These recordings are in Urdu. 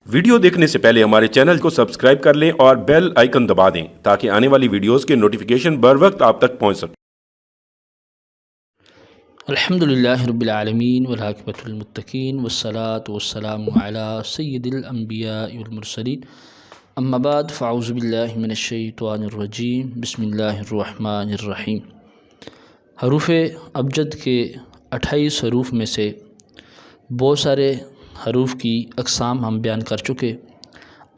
ویڈیو دیکھنے سے پہلے ہمارے چینل کو سبسکرائب کر لیں اور بیل آئیکن دبا دیں تاکہ آنے والی ویڈیوز کے نوٹیفیکیشن بر وقت آپ تک پہنچ سکیں۔ الحمدللہ رب العالمین والعاقبۃ للمتقین والصلاة والسلام علی سید الانبیاء والمرسلین اما بعد فاعوذ باللہ من الشیطان الرجیم بسم اللہ الرحمن الرحیم۔ حروف ابجد کے 28 حروف میں سے بہت سارے حروف کی اقسام ہم بیان کر چکے۔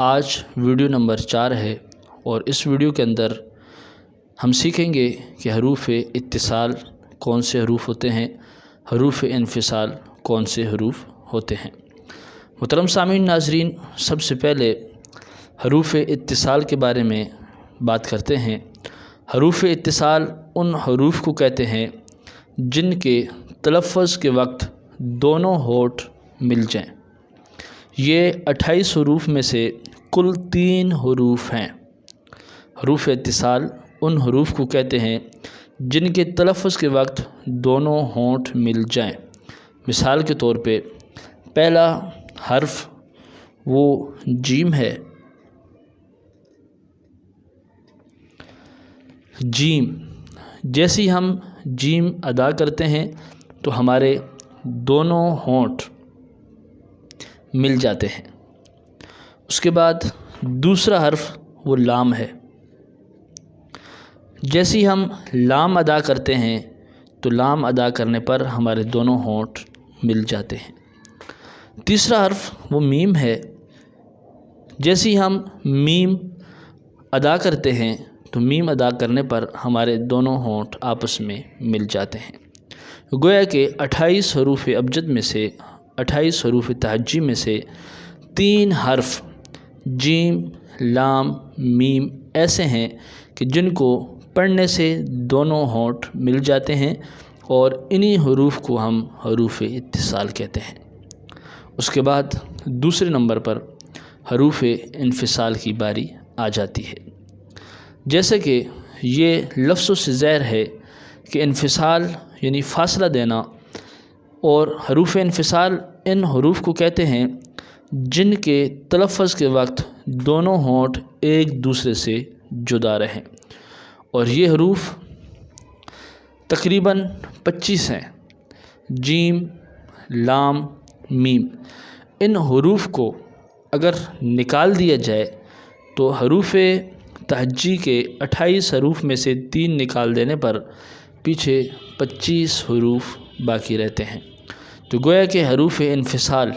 آج ویڈیو نمبر 4 ہے اور اس ویڈیو کے اندر ہم سیکھیں گے کہ حروف اتصال کون سے حروف ہوتے ہیں، حروف انفصال کون سے حروف ہوتے ہیں۔ محترم سامعین ناظرین، سب سے پہلے حروف اتصال کے بارے میں بات کرتے ہیں۔ حروف اتصال ان حروف کو کہتے ہیں جن کے تلفظ کے وقت دونوں ہونٹ مل جائیں۔ یہ 28 حروف میں سے کل 3 حروف ہیں۔ حروف اتصال ان حروف کو کہتے ہیں جن کے تلفظ کے وقت دونوں ہونٹ مل جائیں۔ مثال کے طور پہ پہلا حرف وہ جیم ہے۔ جیم، جیسے ہی ہم جیم ادا کرتے ہیں تو ہمارے دونوں ہونٹ مل جاتے ہیں۔ اس کے بعد دوسرا حرف وہ لام ہے۔ جیسے ہی ہم لام ادا کرتے ہیں تو لام ادا کرنے پر ہمارے دونوں ہونٹ مل جاتے ہیں۔ تیسرا حرف وہ میم ہے۔ جیسے ہی ہم میم ادا کرتے ہیں تو میم ادا کرنے پر ہمارے دونوں ہونٹ آپس میں مل جاتے ہیں۔ گویا کہ 28 حروف ابجد میں سے 28 حروف تہجی میں سے 3 حرف جیم، لام، میم ایسے ہیں کہ جن کو پڑھنے سے دونوں ہونٹ مل جاتے ہیں اور انہی حروف کو ہم حروف اتصال کہتے ہیں۔ اس کے بعد دوسرے نمبر پر حروف انفصال کی باری آ جاتی ہے۔ جیسے کہ یہ لفظ سے ظاہر ہے کہ انفصال یعنی فاصلہ دینا، اور حروف انفصال ان حروف کو کہتے ہیں جن کے تلفظ کے وقت دونوں ہونٹ ایک دوسرے سے جدا رہیں، اور یہ حروف تقریباً 25 ہیں۔ جیم، لام، میم، ان حروف کو اگر نکال دیا جائے تو حروف تہجی کے 28 حروف میں سے 3 نکال دینے پر پیچھے 25 حروف باقی رہتے ہیں۔ تو گویا کہ حروف انفصال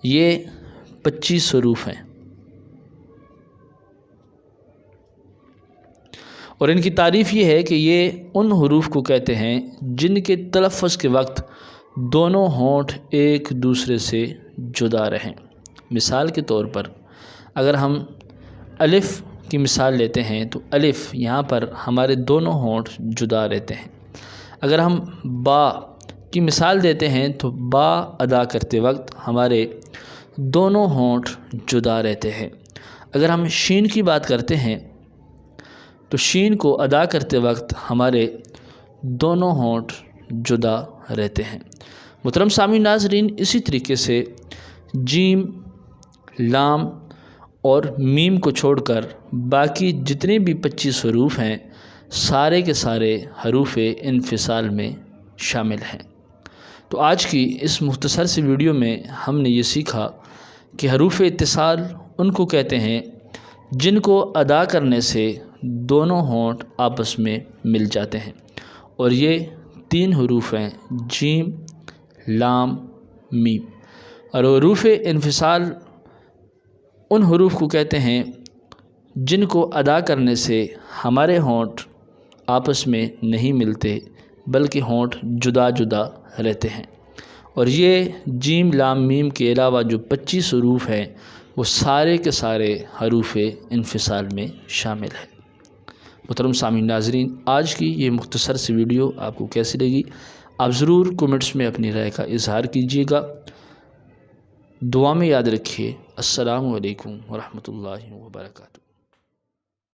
یہ 25 حروف ہیں، اور ان کی تعریف یہ ہے کہ یہ ان حروف کو کہتے ہیں جن کے تلفظ کے وقت دونوں ہونٹ ایک دوسرے سے جدا رہیں۔ مثال کے طور پر اگر ہم الف کی مثال لیتے ہیں تو الف یہاں پر ہمارے دونوں ہونٹ جدا رہتے ہیں۔ اگر ہم با کی مثال دیتے ہیں تو با ادا کرتے وقت ہمارے دونوں ہونٹ جدا رہتے ہیں۔ اگر ہم شین کی بات کرتے ہیں تو شین کو ادا کرتے وقت ہمارے دونوں ہونٹ جدا رہتے ہیں۔ محترم سامعین ناظرین، اسی طریقے سے جیم، لام اور میم کو چھوڑ کر باقی جتنے بھی 25 حروف ہیں سارے کے سارے حروف انفصال میں شامل ہیں۔ تو آج کی اس مختصر سی ویڈیو میں ہم نے یہ سیکھا کہ حروف اتصال ان کو کہتے ہیں جن کو ادا کرنے سے دونوں ہونٹ آپس میں مل جاتے ہیں، اور یہ 3 حروف ہیں جیم، لام، میم۔ اور حروف انفصال ان حروف کو کہتے ہیں جن کو ادا کرنے سے ہمارے ہونٹ آپس میں نہیں ملتے بلکہ ہونٹ جدا جدا رہتے ہیں، اور یہ جیم، لام، میم کے علاوہ جو 25 حروف ہیں وہ سارے کے سارے حروف انفصال میں شامل ہیں۔ محترم سامعین ناظرین، آج کی یہ مختصر سی ویڈیو آپ کو کیسی لگی؟ آپ ضرور کومنٹس میں اپنی رائے کا اظہار کیجیے گا۔ دعا میں یاد رکھیے۔ السلام علیکم ورحمۃ اللہ وبرکاتہ۔